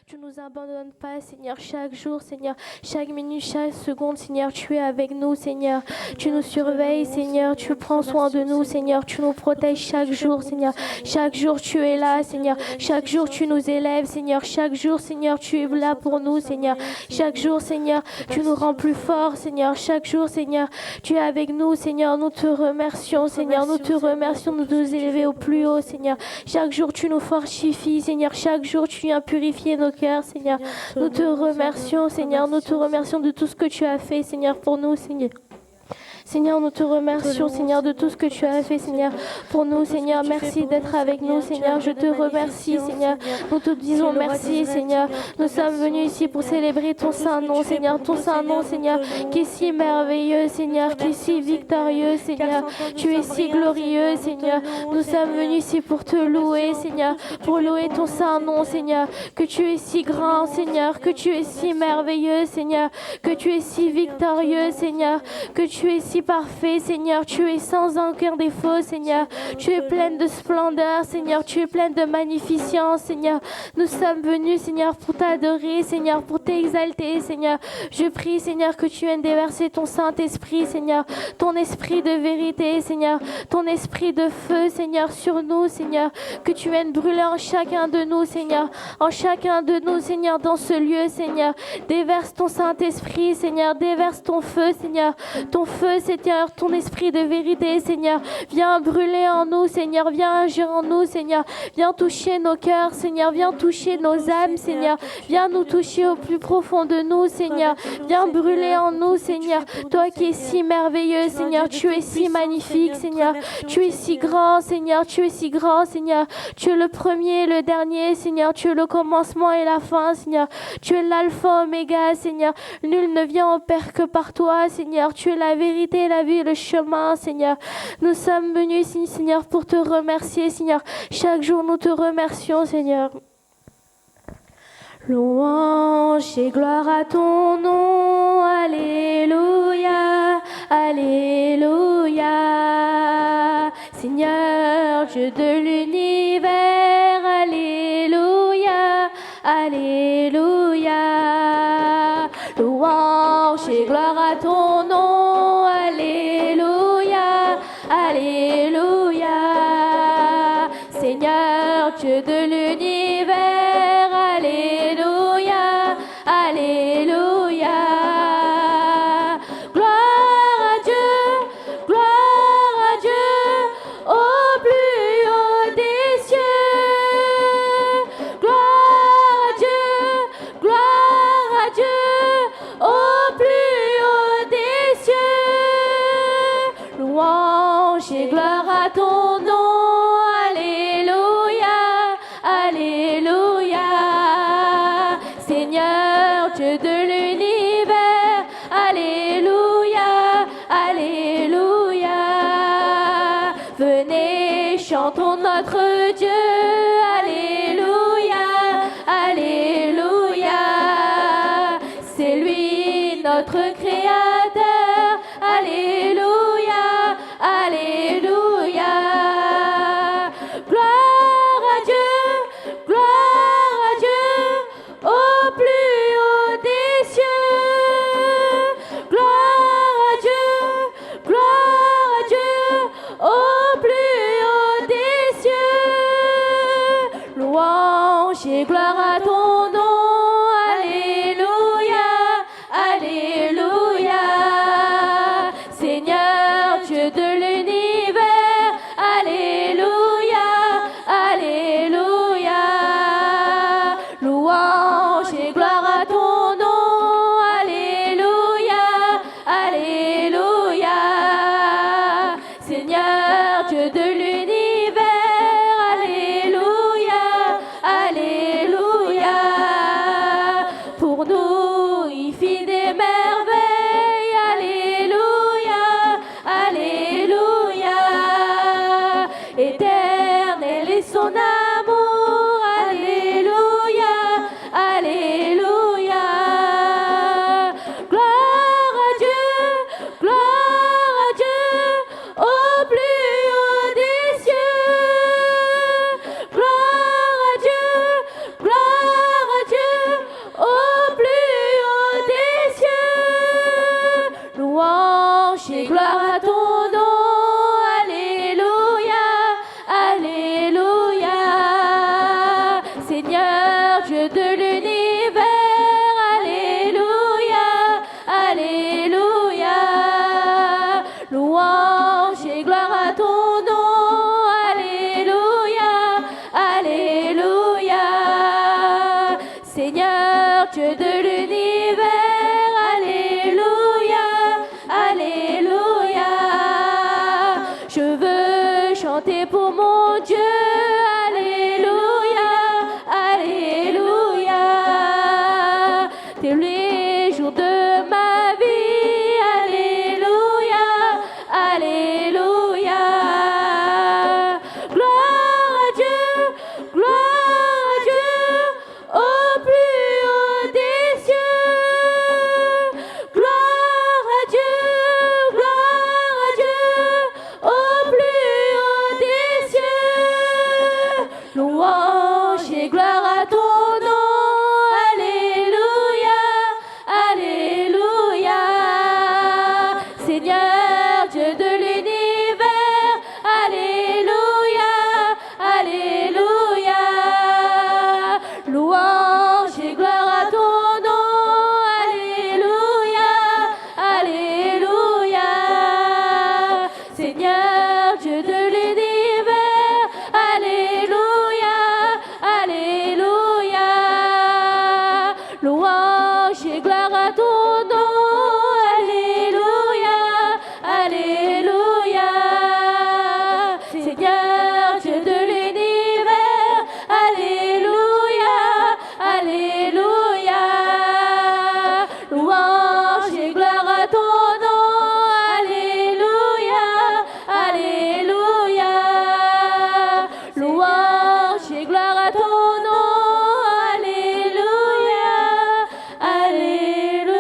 Tu ne nous abandonnes pas, Seigneur, chaque jour, Seigneur, chaque minute, chaque seconde, Seigneur, tu es avec nous, Seigneur. Tu nous surveilles, Seigneur, tu prends soin de nous, Seigneur, tu nous protèges chaque jour, Seigneur. Chaque jour, tu es là, Seigneur. Chaque jour, tu nous élèves, Seigneur. Chaque jour, Seigneur, tu es là pour nous, Seigneur. Chaque jour, Seigneur, tu nous rends plus forts, Seigneur. Chaque jour, Seigneur, tu es avec nous, Seigneur. Nous te remercions, Seigneur. Nous te remercions de nous élever au plus haut, Seigneur. Chaque jour, tu nous fortifies, Seigneur. Chaque jour, tu viens purifier nos cœurs, Seigneur. Nous te remercions, Seigneur. Nous te remercions de tout ce que tu as fait, Seigneur, pour nous, Seigneur. Seigneur, nous te remercions, Seigneur, de tout ce que tu as fait, Seigneur, pour nous, Seigneur. Merci d'être avec nous, Seigneur. Je te remercie, Seigneur. Nous te disons merci, Seigneur. Nous sommes venus ici pour célébrer ton saint nom, Seigneur. Ton saint nom, Seigneur, qui est si merveilleux, Seigneur, qui est si victorieux, Seigneur. Tu es si glorieux, Seigneur. Nous sommes venus ici pour te louer, Seigneur, pour louer ton saint nom, Seigneur. Que tu es si grand, Seigneur, que tu es si merveilleux, Seigneur, que tu es si victorieux, Seigneur, que tu es si parfait, Seigneur. Tu es sans aucun défaut, Seigneur. Tu es pleine de splendeur, Seigneur. Tu es pleine de magnificence, Seigneur. Nous sommes venus, Seigneur, pour t'adorer, Seigneur, pour t'exalter, Seigneur. Je prie, Seigneur, que tu viennes déverser ton Saint-Esprit, Seigneur. Ton esprit de vérité, Seigneur. Ton esprit de feu, Seigneur, sur nous, Seigneur. Que tu viennes brûler en chacun de nous, Seigneur. En chacun de nous, Seigneur, dans ce lieu, Seigneur. Déverse ton Saint-Esprit, Seigneur. Déverse ton feu, Seigneur. Ton feu, Seigneur, ton esprit de vérité, Seigneur. Viens brûler en nous, Seigneur. Viens agir en nous, Seigneur. Viens toucher nos cœurs, Seigneur. Viens toucher nos âmes, Seigneur. Viens nous toucher au plus profond de nous, Seigneur. Viens brûler en nous, Seigneur. Toi qui es si merveilleux, Seigneur. Tu es si magnifique, Seigneur. Tu es si grand, Seigneur. Tu es si grand, Seigneur. Tu es le premier et le dernier, Seigneur. Tu es le commencement et la fin, Seigneur. Tu es l'alpha, oméga, Seigneur. Nul ne vient au Père que par toi, Seigneur. Tu es la vérité, la vie et le chemin, Seigneur. Nous sommes venus ici, Seigneur, pour te remercier, Seigneur. Chaque jour, nous te remercions, Seigneur. Louange et gloire à ton nom. Alléluia, alléluia. Seigneur, Dieu de l'univers. Alléluia, alléluia. Louange et gloire à ton nom. Alléluia, alléluia. Seigneur, Dieu de l'univers. Alléluia, alléluia. Gloire à Dieu, au plus haut des cieux. Gloire à Dieu, au plus haut des cieux. Louange et gloire à ton nom. Alléluia, alléluia. Seigneur, Dieu de l'univers. Alléluia, alléluia. Venez, chantons notre Dieu. Alléluia, alléluia. C'est lui notre Créateur. Alléluia, alléluia. Gloire à Dieu, au plus haut des cieux. Gloire à Dieu, au plus haut des cieux. Louange et gloire à ton nom. Alléluia, alléluia. Seigneur, Dieu de l'univers, Alléluia, Alléluia. Louange et gloire à ton nom, Alléluia, Alléluia. Seigneur, Dieu de l'univers, Alléluia, Alléluia. Je veux chanter pour mon Dieu, Alléluia, Alléluia. Tous les jours de ma vie, Alléluia, Alléluia. Gloire à Dieu, gloire à Dieu, au plus haut des cieux. Gloire à Dieu, au plus haut des cieux. Louange et gloire à ton nom, Alléluia, Alléluia. Seigneur, Dieu de l'univers, Alléluia, Alléluia. Louange et gloire à ton nom, Alléluia, Alléluia. Seigneur, Dieu de l'univers, Alléluia, Alléluia. Louange et gloire à ton nom, Alléluia, Alléluia. Seigneur, Dieu de l'univers, Alléluia, Alléluia. Louange et gloire à ton nom, Alléluia, Alléluia. Louange et gloire à ton nom, Alléluia, Alléluia.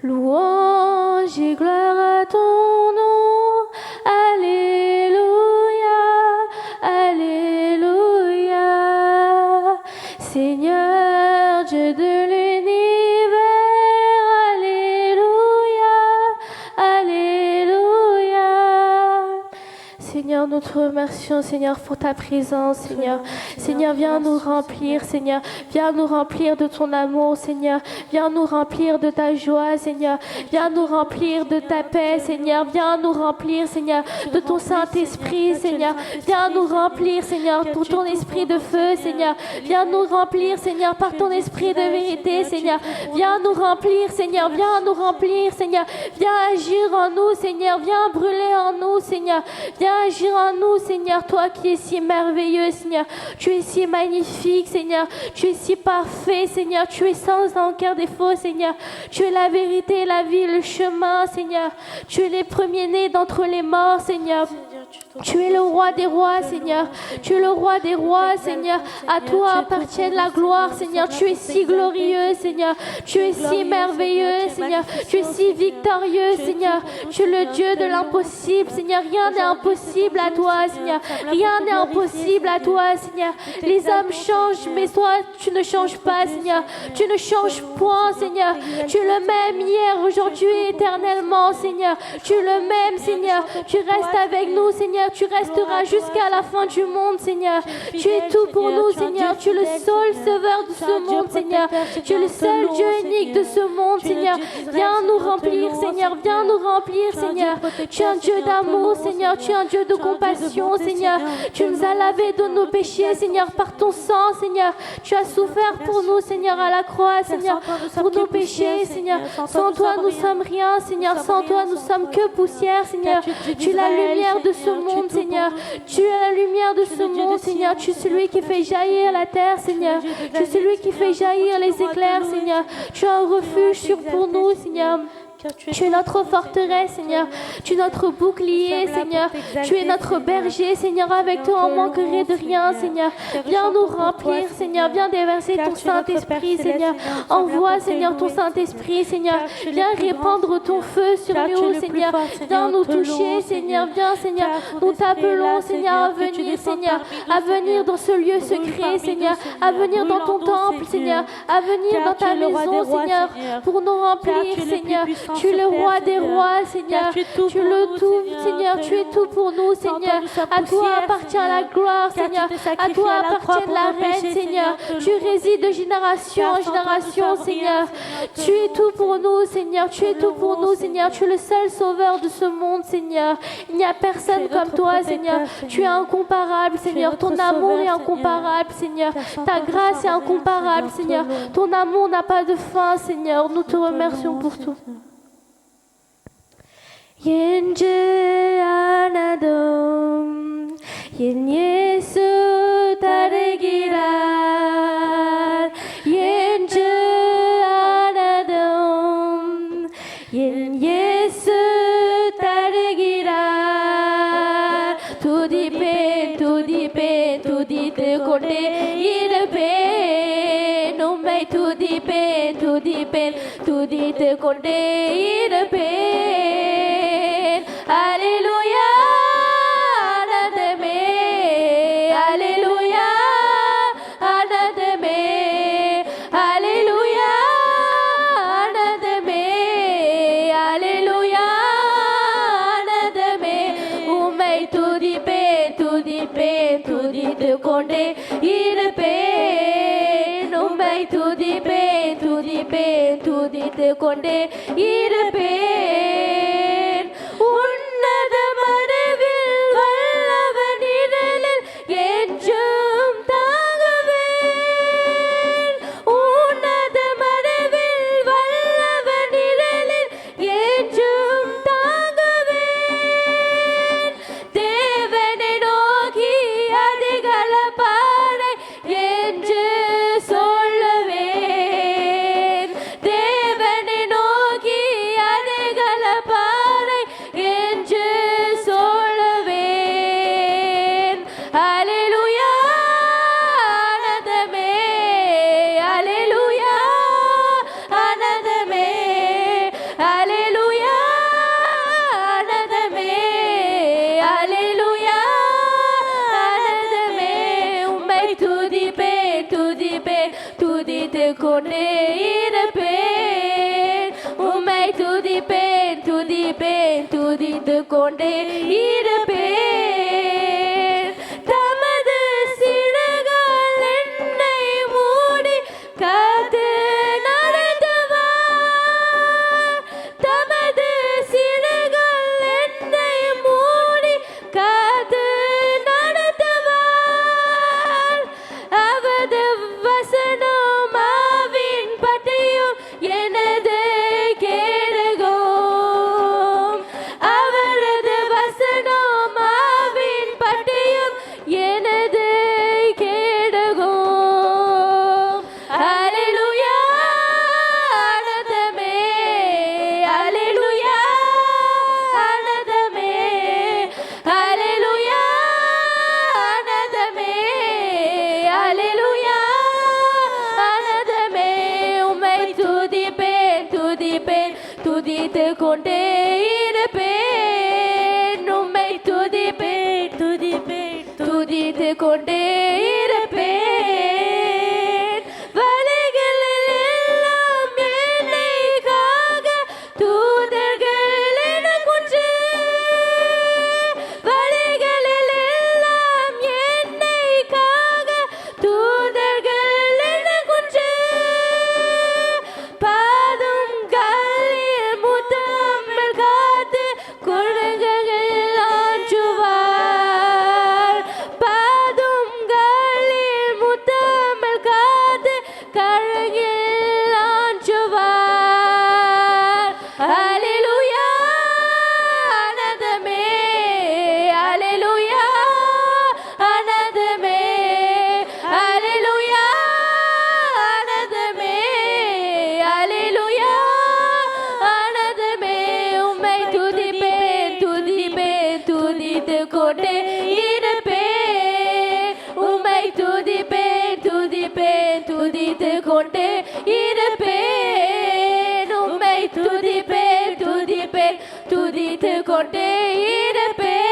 Louange et gloire à ton nom, Alléluia, Alléluia. Seigneur, Dieu de l'univers, Alléluia, Alléluia. Seigneur, nous te remercions, Seigneur, pour ta présence, Seigneur. Seigneur, viens nous remplir, Seigneur. Viens nous remplir de ton amour, Seigneur. Viens nous remplir de ta joie, Seigneur. Viens nous remplir de ta paix, Seigneur. Viens nous remplir, Seigneur, de ton Saint-Esprit, Seigneur. Viens nous remplir, Seigneur, pour ton esprit de feu, Seigneur. Viens nous remplir, Seigneur, par ton esprit de vérité, Seigneur. Viens nous remplir, Seigneur. Viens nous remplir, Seigneur. Viens agir en nous, Seigneur. Viens brûler en nous, Seigneur. Viens agir en nous, Seigneur. Toi qui es si merveilleux, Seigneur. Tu es si magnifique, Seigneur. Tu es si parfait, Seigneur. Tu es sans aucun défaut, Seigneur. Tu es la vérité, la vie, le chemin, Seigneur. Tu es les premiers-nés d'entre les morts, Seigneur. Tu es le roi des rois, Seigneur. Tu es le roi des rois, Seigneur. À toi appartient la gloire, Seigneur. Tu es si glorieux, Seigneur. Tu es si merveilleux, Seigneur. Tu es si victorieux, Seigneur. Tu es le Dieu de l'impossible, Seigneur. Rien n'est impossible à toi, Seigneur. Rien n'est impossible à toi, Seigneur. Les hommes changent, mais toi, tu ne changes pas, Seigneur. Tu ne changes point, Seigneur. Tu es le même hier, aujourd'hui et éternellement, Seigneur. Tu es le même, Seigneur. Tu restes avec nous, Seigneur. Tu resteras jusqu'à la fin du monde, Seigneur. Tu es tout pour nous, Seigneur. Tu es le seul sauveur de ce monde, Seigneur. Tu es le seul Dieu unique de ce monde, Seigneur. Viens nous remplir, Seigneur. Viens nous remplir, Seigneur. Tu es un Dieu d'amour, Seigneur. Tu es un Dieu de compassion, Seigneur. Tu nous as lavés de nos péchés, Seigneur, par ton sang, Seigneur. Tu as souffert pour nous, Seigneur, à la croix, Seigneur, pour nos péchés, Seigneur. Sans toi, nous sommes rien, Seigneur. Sans toi, nous sommes que poussière, Seigneur. Tu es la lumière de ce monde, Seigneur. Tu es la lumière de ce monde, Seigneur. Tu es celui qui fait jaillir la terre, Seigneur. Tu es celui qui fait jaillir les éclairs, Seigneur. Tu es un refuge pour nous, Seigneur. Tu es notre forteresse, Seigneur. Tu es notre bouclier, Seigneur. Tu es notre berger, Seigneur. Avec toi, on manquerait de rien, Seigneur. Viens nous remplir, Seigneur. Viens déverser ton Saint-Esprit, Seigneur. Envoie, Seigneur, ton Saint-Esprit, Seigneur. Viens répandre ton feu sur nous, Seigneur. Viens nous toucher, Seigneur. Viens, Seigneur. Nous t'appelons, Seigneur, à venir, Seigneur. À venir dans ce lieu secret, Seigneur. À venir dans ton temple, Seigneur. À venir dans ta maison, Seigneur. Pour nous remplir, Seigneur. Tu es le roi des rois, Seigneur. Tu es le tout, Seigneur. Tu es tout pour nous, Seigneur. À toi appartient la gloire, Seigneur. À toi appartient la reine, Seigneur. Tu résides de génération en génération, Seigneur. Tu es tout pour nous, Seigneur. Tu es tout pour nous, Seigneur. Tu es le seul sauveur de ce monde, Seigneur. Il n'y a personne comme toi, Seigneur. Tu es incomparable, Seigneur. Ton amour est incomparable, Seigneur. Ta grâce est incomparable, Seigneur. Ton amour n'a pas de fin, Seigneur. Nous te remercions pour tout. Yenje anadom, yen Yesu tarigirar. Yenje anadom, yen Yesu tarigirar. Tudipen, tudipen, tudite kote irpen. Ummai tudipen, tudipen, tudite kote irpen. Alléluia, anademe, Alléluia, anademe, Alléluia, anademe, Alléluia, anademe. Ummai tudipen, tudipen, tudite konde irpen. Ummai tudipen, tudipen, tudite konde irpen. கொண்டே இருப்பேன். தமது சிறகால் என்னை மூடி காத்து நடத்துவார். தமது சிறகால் என்னை மூடி காத்து நடத்துவார். அவரது வசனம் ஆவின் பட்டயம் எனது கேடகம். அவரது வசனம் ஆவின் பட்டயம் எனது கேடகம். அல்லேலூயா ஆனந்தமே, அல்லேலூயா ஆனந்தமே, அல்லேலூயா ஆனந்தமே, அல்லேலூயா ஆனந்தமே. உம்மை துதிப்பேன் துதிப்பேன் துதித்து கொண்டே இருப்பேன். உம்மை துதிப்பேன் துதிப்பேன் துதித்து கொண்டே இருப்பேன். வலைகளில் எல்லாம் என்னை காக்க தூதர்கள் எனக்குண்டு. வலைகளில் எல்லாம் என்னை காக்க தூதர்கள் எனக்குண்டு. பாதம் காலில் முத்தமிழ் காத்து குழந்தைகள் ஆற்றுவார். பாதம் காலில் முத்தமிழ் காத்து கழுகில் ஆற்றுவார். அல்லேலூயா ஆனந்தமே, அல்லேலூயா ஆனந்தமே, அல்லேலூயா ஆனந்தமே, அல்லேலூயா ஆனந்தமே. உம்மை துதிப்பேன் துதிப்பேன் துதித்து கொண்டே இருப்பேன். உம்மை துதிப்பேன் துதிப்பேன் துதித்து கொண்டே இருப்பேன். உம்மை துதிப்பேன் துதிப்பேன் துதித்து கொண்டே இருப்பேன்.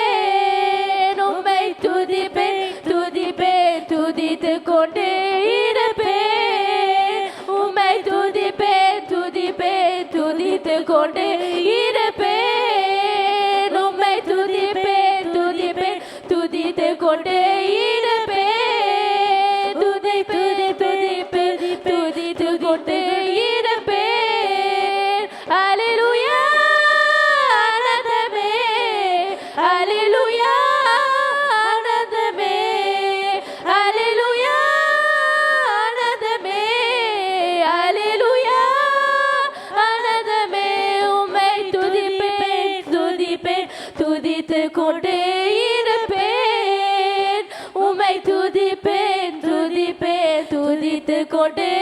உம்மை துதிப்பேன் துதிப்பேன் துதித்து கொண்டே இருப்பேன். உம்மை துதிப்பேன் துதிப்பேன் துதித்து கொண்டே கொண்டே இருப்பேன் உம்மை துதிப்பேன் துதிப்பேன் துதித்து கொண்டே இருப்பேன் துதிப்பேன் துதிப்பேன் துதித்து கொண்டே இருப்பேன் அல்லேலூயா ஆனந்தமே அல்லேலூயா ஆனந்தமே அல்லேலூயா ஆனந்தமே அல்லேலூயா ஆனந்தமே உம்மை துதிப்பேன் துதிப்பேன் துதித்து கொண்டே இருப்பேன் உம்மை துதிப்பேன் துதிப்பேன் துதித்து கொண்டே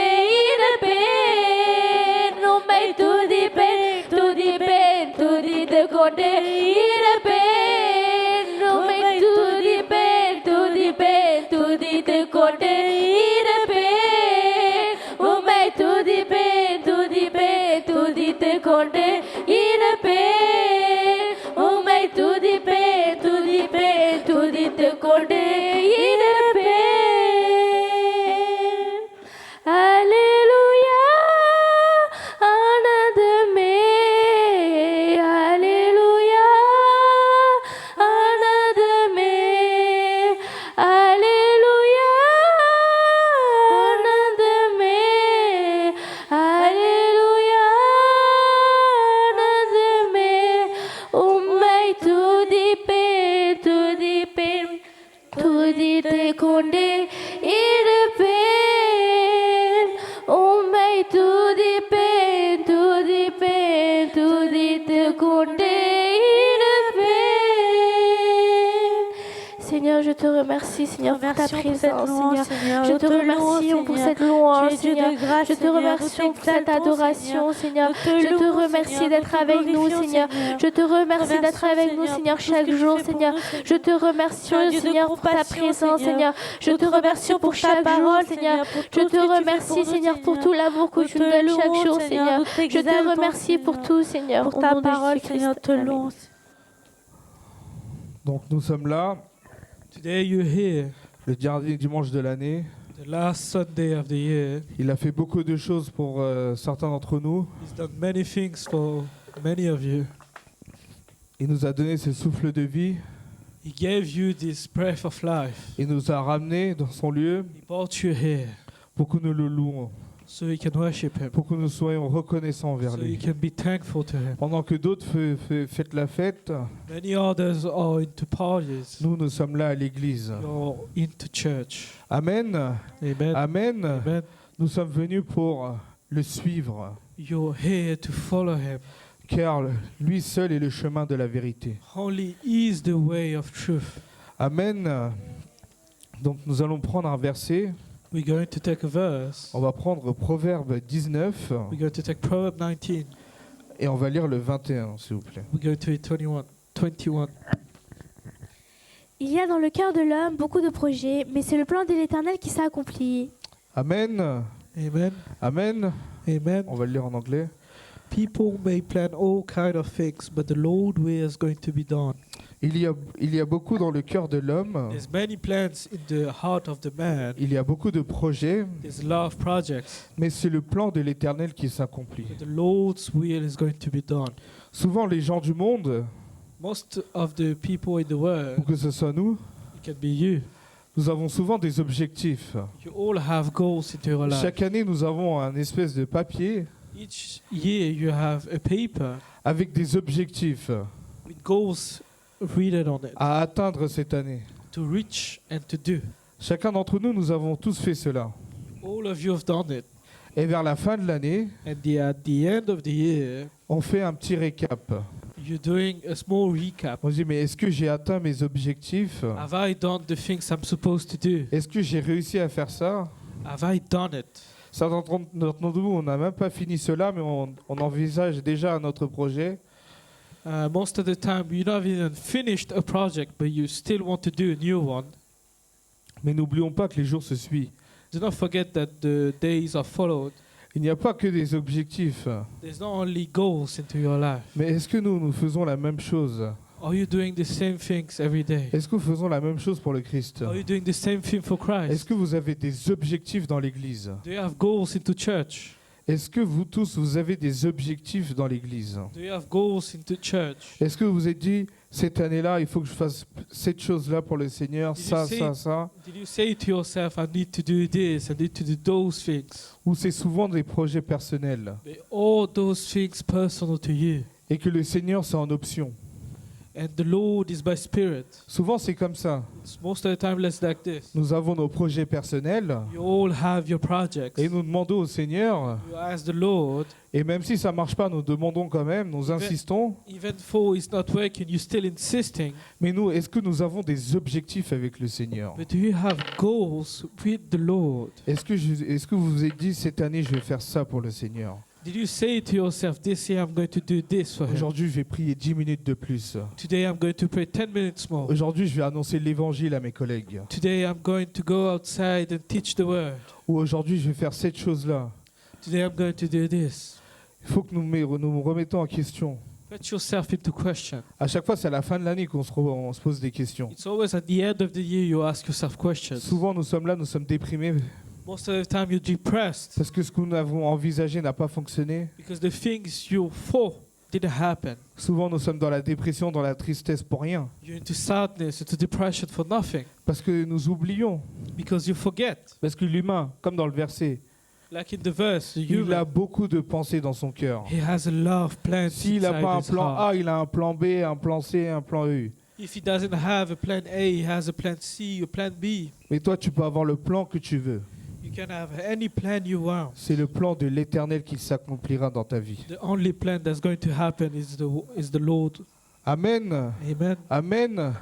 இருப்பேன் உம்மை துதிப்பேன் துதிப்பேன் துதித்து கொண்டே இருப்பேன் உம்மை துதிப்பேன் துதிப்பேன் துதித்து கொண்டே இருப்பேன் உம்மை துதிப்பேன் துதிப்பேன் துதித்து கொண்டே இருப்பேன் உம்மை துதிப்பேன் துதிப்பேன் துதித்து கொண்டே இருப்பேன் அல்லேலூயா ஆனந்தமே அல்லேலூயா ஆனந்தமே அல்லேலூயா ஆனந்தமே அல்லேலூயா ஆனந்தமே உம்மை துதிப்பேன் துதிப்பேன் துதித்து கொண்டே இருப்பேன் உம்மை துதிப்பேன் துதிப்பேன் துதித்து கொண்டே இருப்பேன். Seigneur, je te remercie, Seigneur, pour ta présence, Seigneur. Je te remercie pour cette louange, Seigneur. Je te remercie pour cette adoration, Seigneur. Je te remercie d'être avec nous, Seigneur. Je te remercie d'être avec nous, Seigneur, chaque jour, Seigneur. Je te remercie, Seigneur, pour ta présence, Seigneur. Je te remercie pour chaque jour, Seigneur. Je te remercie, Seigneur, pour tout l'amour que tu nous donnes chaque jour, Seigneur. Je te remercie pour tout, Seigneur. Pour ta parole, Seigneur, te louons. Donc nous sommes là, Today you're here, le dernier dimanche de l'année. the last Sunday of the year. Il a fait beaucoup de choses pour certains d'entre nous. He's done many things for many of you. Il nous a donné ce souffle de vie. He gave you this breath of life. Il nous a ramenés dans son lieu He brought you here pour que nous le louons, so you can worship Him, pour que nous soyons reconnaissants envers so you lui. can be thankful to Him. Pendant que d'autres fêtent la fête, Many others are into parties. nous sommes là à l'église. You're into church. Amen. Amen. Amen. Amen. Nous sommes venus pour le suivre, You're here to follow Him. car lui seul est le chemin de la vérité. Only He is the way of truth. Amen. Donc nous allons prendre un verset. We're going to take a verse. On va prendre Proverbe 19 We're going to take Proverbs 19. et on va lire le 21, s'il vous plaît. We're going to read 21. Il y a dans le cœur de l'homme beaucoup de projets, mais c'est le plan de l'Éternel qui s'accomplit. Amen. Amen. Amen. Amen. On va le lire en anglais. People may plan all kind of things, but the Lord will is going to be done. Il y a beaucoup dans le cœur de l'homme. There's many plans in the heart of the man. Il y a beaucoup de projets, There's a lot of projects, mais c'est le plan de l'Éternel qui s'accomplit. but the Lord's will is going to be done. Souvent, les gens du monde, Most of the people in the world, ou que ce soit nous, it can be you. nous avons souvent des objectifs. You all have goals into your life. Chaque année, nous avons un espèce de papier Each year you have a paper avec des objectifs with goals written on it à atteindre cette année. to reach and to do. Chacun d'entre nous, nous avons tous fait cela. All of you have done it. Et vers la fin de l'année, And at the end of the year, on fait un petit récap. you're doing a small recap. On se dit, mais est-ce que j'ai atteint mes objectifs? Have I done the things I'm supposed to do? Est-ce que j'ai réussi à faire ça? Have I done it? Certains d'entre nous, on n'a même pas fini cela, mais on envisage déjà un autre projet. Most of the time, you've not even finished a project, but you still want to do a new one. Mais n'oublions pas que les jours se suivent. Do not forget that the days are followed. Il n'y a pas que des objectifs. There's not only goals into your life. Mais est-ce que nous faisons la même chose? Are you doing the same things every day? Est-ce que nous faisons la même chose pour le Christ? Are you doing the same thing for Est-ce Christ? que vous avez des objectifs dans l'Église? Do you have goals into church? Est-ce que vous tous, vous avez des objectifs dans l'Église? Do you have goals in the church? Est-ce que vous vous êtes dit, cette année-là, il faut que je fasse cette chose-là pour le Seigneur, Did ça, you say- ça, ça? Did you say to yourself, I need to do this, I need to do those things? Ou c'est souvent des projets personnels But all those things personal to you. et que le Seigneur, c'est en option? And the Lord is by spirit. Souvent, c'est comme ça. It's most of the time less like this. Nous avons nos projets personnels You all have your projects. et nous demandons au Seigneur, You ask the Lord, et même si ça ne marche pas, nous demandons quand même, nous insistons. even though it's not working, you're still insisting. Mais nous, est-ce que nous avons des objectifs avec le Seigneur? But do you have goals with the Lord? Est-ce que vous vous êtes dit, cette année, je vais faire ça pour le Seigneur? Did you say to yourself, this year I'm going to do this for Him? Aujourd'hui, je vais prier 10 minutes de plus. Today I'm going to pray 10 minutes more. Aujourd'hui, je vais annoncer l'évangile à mes collègues. Today I'm going to go outside and teach the word. Ou aujourd'hui, je vais faire cette chose-là. Today I'm going to do this. Il faut que nous remettons en question. Put yourself into question. À chaque fois, c'est à la fin de l'année qu'on on se pose des questions. It's always at the end of the year you ask yourself questions. Souvent, nous sommes là, nous sommes déprimés Most of the time you're depressed parce que ce que nous avons envisagé n'a pas fonctionné. because the things you thought didn't happen. Souvent, nous sommes dans la dépression, dans la tristesse pour rien. You're into sadness, into depression for nothing Parce que nous oublions. because you forget. Parce que l'humain, comme dans le verset, Like in the verse, the il a human, beaucoup de pensées dans son cœur. he has a lot of plans S'il n'a inside pas un his plan heart. A, il a un plan B, un plan C, un plan E. If he doesn't have a plan A, he has a plan C, a plan B. Mais toi, tu peux avoir le plan que tu veux. You can have any plan you want. C'est le plan de l'Éternel qui s'accomplira dans ta vie. The only plan that's going to happen is the Lord. Amen. Amen. Amen.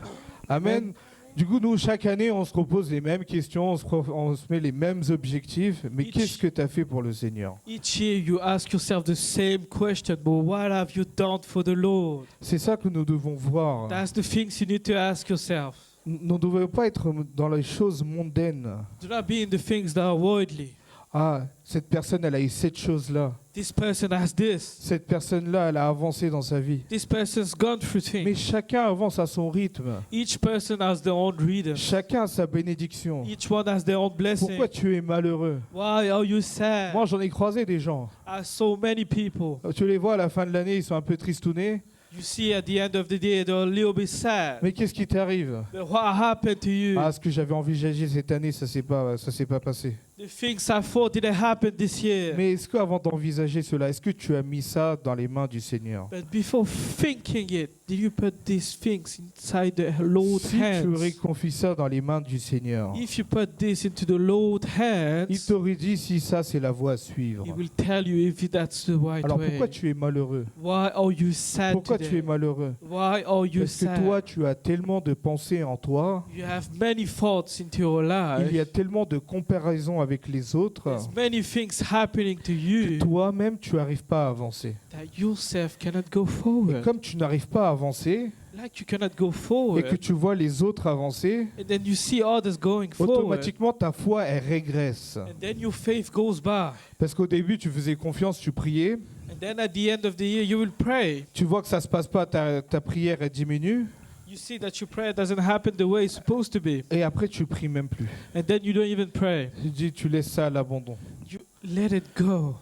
Amen. Du coup, nous, chaque année, on se repose les mêmes questions, on se met les mêmes objectifs. Mais Each- qu'est-ce que tu as fait pour le Seigneur? Each year you ask yourself the same question, but what have you done for the Lord? C'est ça que nous devons voir. That's the things you need to ask yourself. Nous ne devons pas être dans les choses mondaines. Do not be in the things that are worldly. Ah, cette personne, elle a eu cette chose-là. This person has this. Cette personne-là, elle a avancé dans sa vie. This person's gone through Mais things. chacun avance à son rythme. Each person has their own rhythm. Chacun a sa bénédiction. Each one has their own blessing. Pourquoi tu es malheureux? Why are you sad? Moi, j'en ai croisé des gens. As so many people. Tu les vois à la fin de l'année, ils sont un peu tristounés. You see at the end of the day they're a little bit sad. Mais qu'est-ce qui t'arrive? But what happened to you? Ah, ce que j'avais envisagé cette année, ça s'est pas passé. The things I thought didn't happen this year. Mais est-ce qu'avant d'envisager cela, est-ce que tu as mis ça dans les mains du Seigneur? But before thinking it, did you put these things inside the Lord's Si tu hands? aurais confié ça dans les mains du Seigneur, If you put this into the Lord's il hands, t'aurait dit si ça c'est la voie à suivre. He will tell you if that's the right Alors way. pourquoi tu es malheureux? Why are you sad Pourquoi tu es today? malheureux? Why are you Parce que sad? toi, tu as tellement de pensées en toi, You have many thoughts into your life. il y a tellement de comparaisons avec les autres, There's many things happening to que you toi-même, tu n'arrives pas à avancer. that yourself cannot go Et forward. comme tu n'arrives pas à avancer, Like you cannot go et que forward, tu vois les autres avancer, and then you see others going forward, automatiquement ta foi elle régresse. and then your faith goes by. Parce qu'au début tu faisais confiance, tu priais, And then at the end of the year, you will pray. tu vois que ça se passe pas, ta prière elle diminue, You see that your prayer doesn't happen the way it's supposed to be. et après tu pries même plus. And then you don't even pray. Tu dis tu laisses ça à l'abandon. You let it go.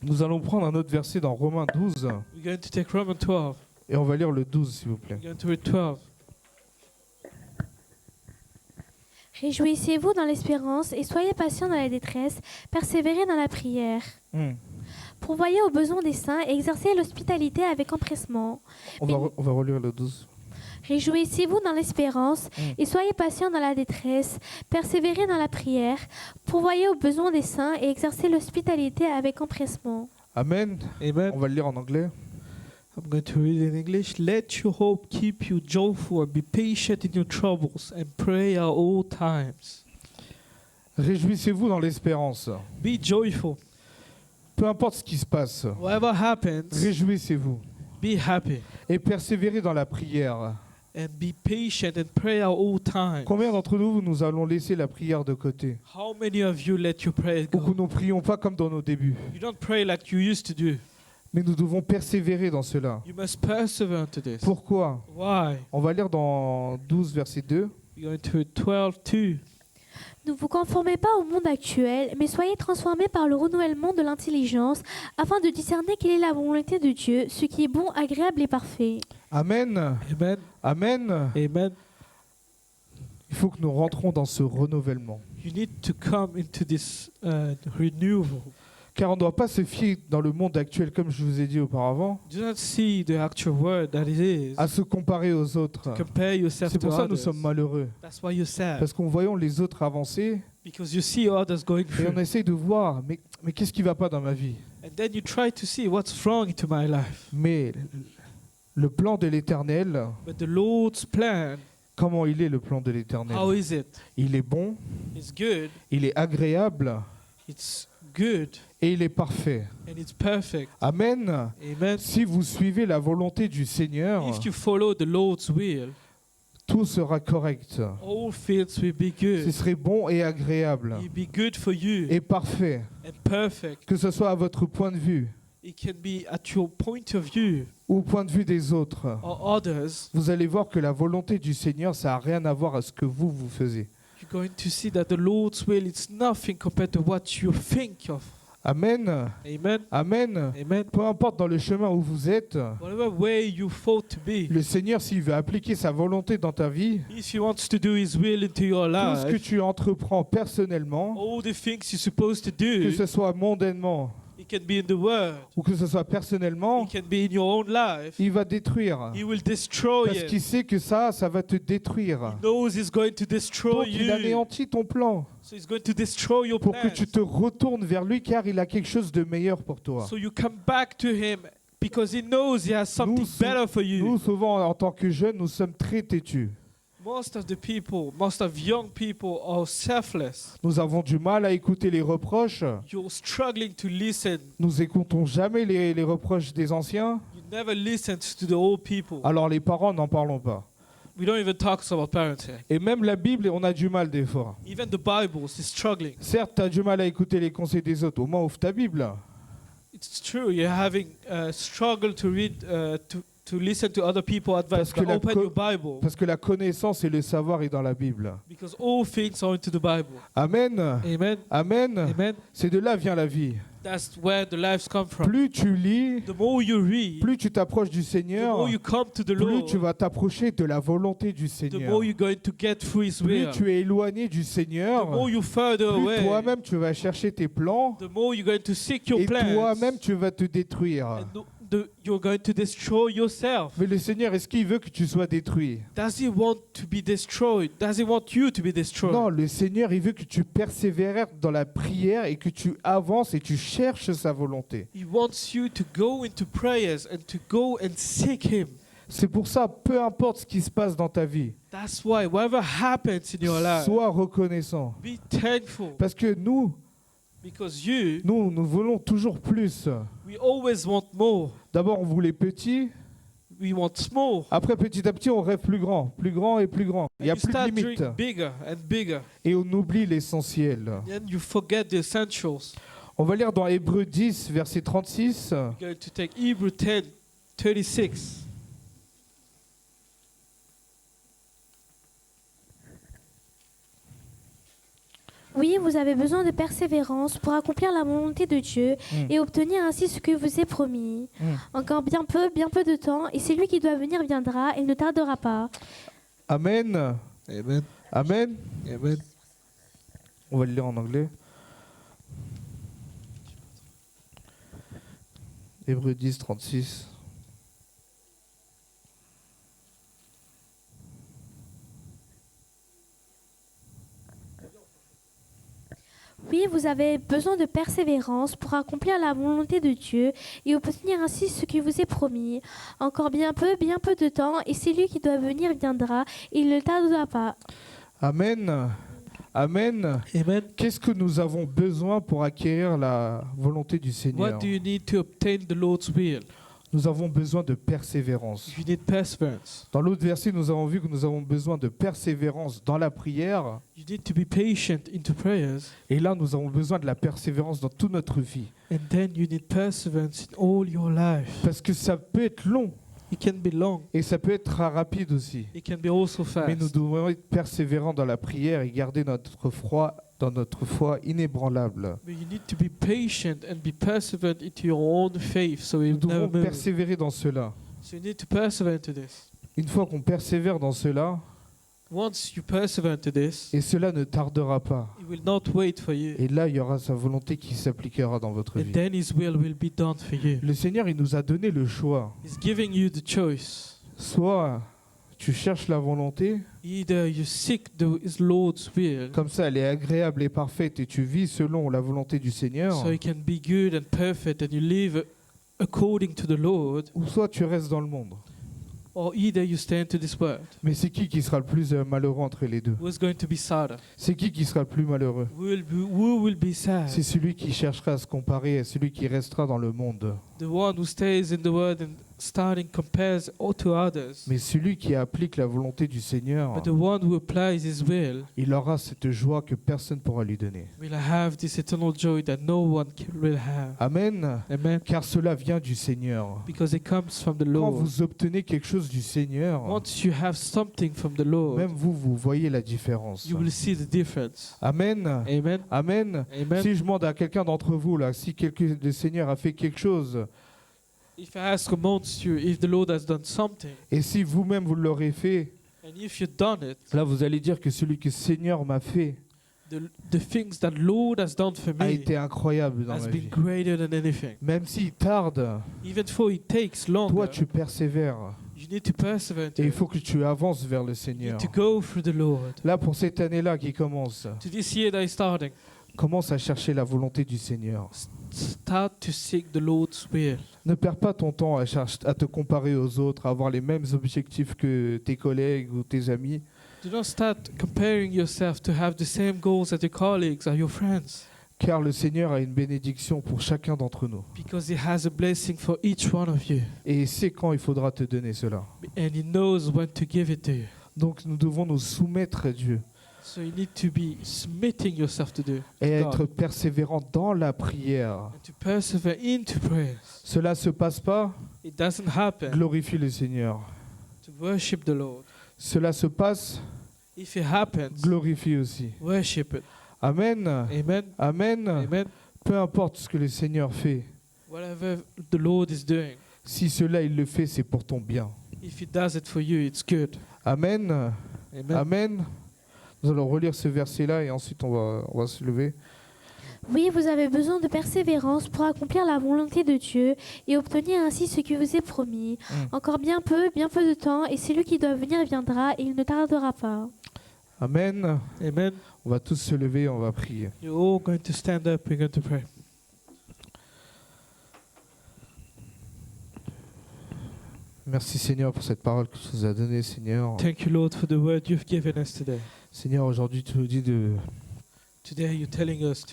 Nous allons prendre un autre verset dans Romains 12 We're going to take Romans 12. et on va lire le 12 s'il vous plaît. We're going to read 12. Réjouissez-vous dans l'espérance et soyez patients dans la détresse, persévérez dans la prière. Pourvoyez aux besoins des saints et exercez l'hospitalité avec empressement. On va relire le 12. Réjouissez-vous dans l'espérance et soyez patients dans la détresse, persévérez dans la prière, pourvoyez aux besoins des saints et exercez l'hospitalité avec empressement. Amen. Amen. On va le lire en anglais. I'm going to read in English. Let your hope keep you joyful and be patient in your troubles and pray at all times. Réjouissez-vous dans l'espérance. Be joyful. Peu importe ce qui se passe, Whatever happens, réjouissez-vous. be happy Et persévérez dans la prière. and be patient and pray at all times. Combien d'entre nous allons laisser la prière de côté? How many of you let your prayer Beaucoup go? nous prions pas comme dans nos débuts. You don't pray like you used to do. Mais nous devons persévérer dans cela. You must persevere to this. Pourquoi? Why? On va lire dans 12, verset 2. We're going to read 12:2. Ne vous conformez pas au monde actuel, mais soyez transformés par le renouvellement de l'intelligence, afin de discerner quelle est la volonté de Dieu, ce qui est bon, agréable et parfait. Amen. Amen. Amen. Amen. Il faut que nous rentrons dans ce renouvellement. You need to come into this renewal. Car on ne doit pas se fier dans le monde actuel, comme je vous ai dit auparavant, Do not see the actual word that it is. à se comparer aux autres. Compare yourself C'est to pour ça que nous others. sommes malheureux. That's why you're sad. Parce qu'en voyant les autres avancer, Because you see others going et through. on essaye de voir, mais qu'est-ce qui ne va pas dans ma vie? And then you try to see what's wrong into my life. Mais le plan de l'Éternel, But the Lord's plan, comment il est le plan de l'Éternel? how is it? Il est bon, It's good. il est agréable It's good. et il est parfait. And it's perfect. Amen. Amen. Si vous suivez la volonté du Seigneur, If you follow the Lord's will, tout sera correct. all things will be Ce good. serait bon et agréable It will be good for you et parfait, and perfect. que ce soit à votre point de vue It can be at your point of view ou au point de vue des autres. or others. Vous allez voir que la volonté du Seigneur, ça n'a rien à voir à ce que vous faisiez. You're going to see that the Lord's will is nothing compared to what you think of. Amen. Amen. Amen. Amen. Peu importe dans le chemin où vous êtes, Whatever way you thought to be, le Seigneur, s'il veut appliquer sa volonté dans ta vie, if He wants to do His will into your tout ce que life, tu entreprends personnellement, all the things you're supposed to que do, ce soit mondainement it can be in the world, ou que ce soit personnellement, it can be in your own life. il va détruire. He will destroy Parce qu'il it. sait que ça va te détruire. He knows He's going to destroy Donc il you. anéantit ton plan So He's going to destroy your pour que plans. tu te retournes vers lui car il a quelque chose de meilleur pour toi. So you come back to Him because He knows He has something Nous, better for you. Nous, souvent, en tant que jeunes, nous sommes très têtus. Most of the people, most of young people are selfless. Nous avons du mal à écouter les reproches. You're struggling to listen. Nous écoutons jamais les reproches des anciens. You never listen to the old people. Alors les parents, n'en parlons pas. We don't even talk about parents here. Et même la Bible, on a du mal des fois. Even the Bible is struggling. Certes, tu as du mal à écouter les conseils des autres. Au moins, ouvre ta Bible. It's true. You're having struggle to read, to listen to other people's advice. Parce que But la open your Bible Parce que la connaissance et le savoir est dans la Bible. because all things are into the Bible. Amen. Amen. Amen. Amen. C'est de là vient la vie. That's where the lives come from. Plus tu lis, The more you read, plus tu t'approches du the Seigneur, more you come to the plus Lord, tu vas t'approcher de la volonté du the Seigneur. more you're going to get through His Plus will. tu es éloigné du The Seigneur, more you further plus away, toi-même tu vas chercher tes plans the more you're going to seek your et plans. toi-même tu vas te détruire. And you're going to destroy yourself. Mais le Seigneur, est-ce qu'il veut que tu sois détruit? Does He want to be destroyed? Does He want you to be destroyed? Non, le Seigneur, il veut que tu persévères dans la prière et que tu avances et tu cherches sa volonté. He wants you to go into prayers and to go and seek Him. C'est pour ça, peu importe ce qui se passe dans ta vie, That's why whatever happens in your life, sois reconnaissant. be thankful. Parce que nous voulons toujours plus. We always want more. D'abord, on voulait petit. We want more. Après, petit à petit, on rêve plus grand et plus grand. Il n'y a And you plus de start limite. dreaming bigger and bigger. Et on oublie l'essentiel. And you forget the essentials. On va lire dans Hébreux 10, verset 36. We're going to take Hebrews 10:36. Oui, vous avez besoin de persévérance pour accomplir la volonté de Dieu et obtenir ainsi ce que vous est promis. Encore bien peu de temps, et celui qui doit venir viendra, il ne tardera pas. Amen. Amen. Amen. Amen. On va le lire en anglais. Hébreux 10, 36. Oui, vous avez besoin de persévérance pour accomplir la volonté de Dieu et obtenir ainsi ce qui vous est promis. Encore bien peu de temps, et celui qui doit venir viendra, et il ne tardera pas. Amen. Amen. Amen. Qu'est-ce que nous avons besoin pour acquérir la volonté du What Seigneur? do you need to obtain the Lord's will? Nous avons besoin de persévérance. You need perseverance. Dans l'autre verset, nous avons vu que nous avons besoin de persévérance dans la prière. You need to be patient into prayers. Et là, nous avons besoin de la persévérance dans toute notre vie. And then you need perseverance in all your life. Parce que ça peut être long. It can be long. Et ça peut être très rapide aussi. It can be also Mais nous fast. devons être persévérants dans la prière et garder notre foi inébranlable. But you need to be patient and be perseverant into your own faith, so you Nous devons never move. persévérer dans cela. So you need to persevere into this. Une fois qu'on persévère dans cela, Once you persevere into this, et cela ne tardera pas. He will not wait for you, Et là, il y aura sa volonté qui s'appliquera dans votre and vie. then His will be done for you. Le Seigneur, il nous a donné le choix. He's giving you the choice. Soit tu cherches la volonté, Either you seek His Lord's will, comme ça elle est agréable et parfaite et tu vis selon la volonté du Seigneur, so He can be good and perfect, and you live according to the Lord, ou soit tu restes dans le monde. or either you stay into this world. Mais c'est qui sera le plus malheureux entre les deux? Who's going to be sadder? C'est qui sera le plus malheureux? Who will be sad? C'est celui qui cherchera à se comparer à celui qui restera dans le monde. The one who stays in the world and starting compares all to others. Mais celui qui applique la volonté du Seigneur, But the one who applies His will il aura cette joie que personne ne pourra lui donner. will have this eternal joy that no one will have. Amen. Amen. Car cela vient du Seigneur. Because it comes from the Quand Lord. vous obtenez quelque chose du Seigneur, Once you have something from the Lord, même vous voyez la différence. you will see the difference. Amen. Amen. Amen. Amen. Si je demande à quelqu'un d'entre vous, là, si le Seigneur a fait quelque chose, If I ask amongst you if the Lord has done something, et si vous-même vous l'aurez fait, and if you've done it, là vous allez dire que celui que le Seigneur m'a fait the things that Lord has done for a me été incroyable dans has ma been vie. greater than anything. Même s'il tarde, Even though it takes longer, toi tu persévères. you need to persevere into Et il it. faut que tu avances vers le You Seigneur. need to go through the Lord. Là, pour cette année-là qui commence, To this year that is starting, commence à chercher la volonté du Seigneur. start to seek the Lord's will. Ne perds pas ton temps à te comparer aux autres, à avoir les mêmes objectifs que tes collègues ou tes amis. Do not start comparing yourself to have the same goals as your colleagues or your friends, Car le Seigneur a une bénédiction pour chacun d'entre nous. because He has a blessing for each one of you, Et il sait quand il faudra te donner cela. and He knows when to give it to you. Donc nous devons nous soumettre à Dieu So you need to be submitting yourself to et God, être persévérant dans la prière. and to persevere into prayers. Cela se passe pas, It doesn't happen glorifie le Seigneur. to worship the Lord. Cela se passe, If it happens, glorifie aussi. worship it. Amen. Amen. Amen. Amen. Peu importe ce que le Seigneur fait, Whatever the Lord is doing, si cela il le fait, c'est pour ton bien. if He does it for you, it's good. Amen. Amen. Amen. Nous allons relire ce verset-là et ensuite on va se lever. Oui, vous avez besoin de persévérance pour accomplir la volonté de Dieu et obtenir ainsi ce qui vous est promis. Encore bien peu de temps, et celui qui doit venir viendra, et il ne tardera pas. Amen. Amen. On va tous se lever, on va prier. You're all going to stand up. We're going to pray. Merci Seigneur pour cette parole que tu nous as donnée, Seigneur. Thank you, Lord, for the word you've given us today. Seigneur, aujourd'hui tu nous dis Today you're telling us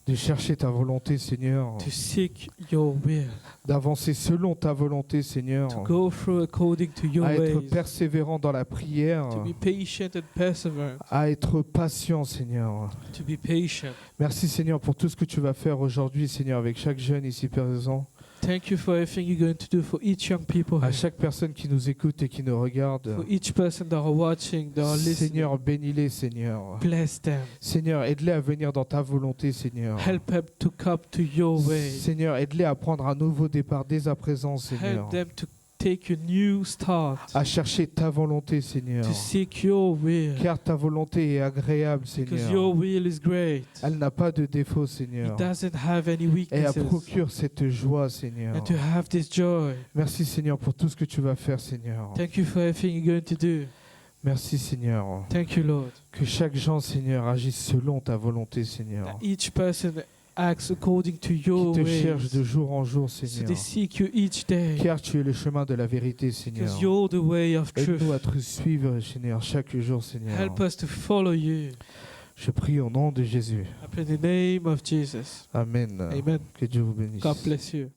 de chercher ta volonté, Seigneur, to seek your will, d'avancer selon ta volonté, Seigneur, to go through according to your à être ways, persévérant dans la prière, to be patient and perseverant, à être patient, Seigneur. to be patient. Merci Seigneur pour tout ce que tu vas faire aujourd'hui, Seigneur, avec chaque jeune ici présent, Thank you for everything you're going to do for each young people à here, chaque personne qui nous écoute et qui nous regarde. for each person that are watching, that are listening. Seigneur, bénis-les, Seigneur. Bless them. Seigneur, aide-les à venir dans ta volonté, Seigneur. Help them to come to your way. Seigneur, aide-les à prendre un nouveau départ dès à présent, Seigneur. Help them to take a new start, À chercher ta volonté, Seigneur. to seek your will, Car ta volonté est agréable, because Seigneur. your will is great. Elle n'a pas de défaut, It Seigneur. doesn't have any Et elle weaknesses. procure cette joie, Seigneur. And to have this joy. Merci, Seigneur, pour tout ce que tu vas faire, Seigneur. Thank you for everything you're going to do. Merci, Seigneur. Thank you, Lord. Que chaque gens, Seigneur, agisse selon ta volonté, Seigneur. That each person acts according to your Qui te cherche de ways. jour en jour, So Seigneur. they seek you each day. Car tu es le chemin de la vérité, Seigneur. Because you're the way of truth. Aide-nous à te suivre, Seigneur, chaque jour, Seigneur. Help us to follow you. Je prie au nom de Jésus. I pray in the name of Jesus. Amen. Amen. Que Dieu vous bénisse. God bless you.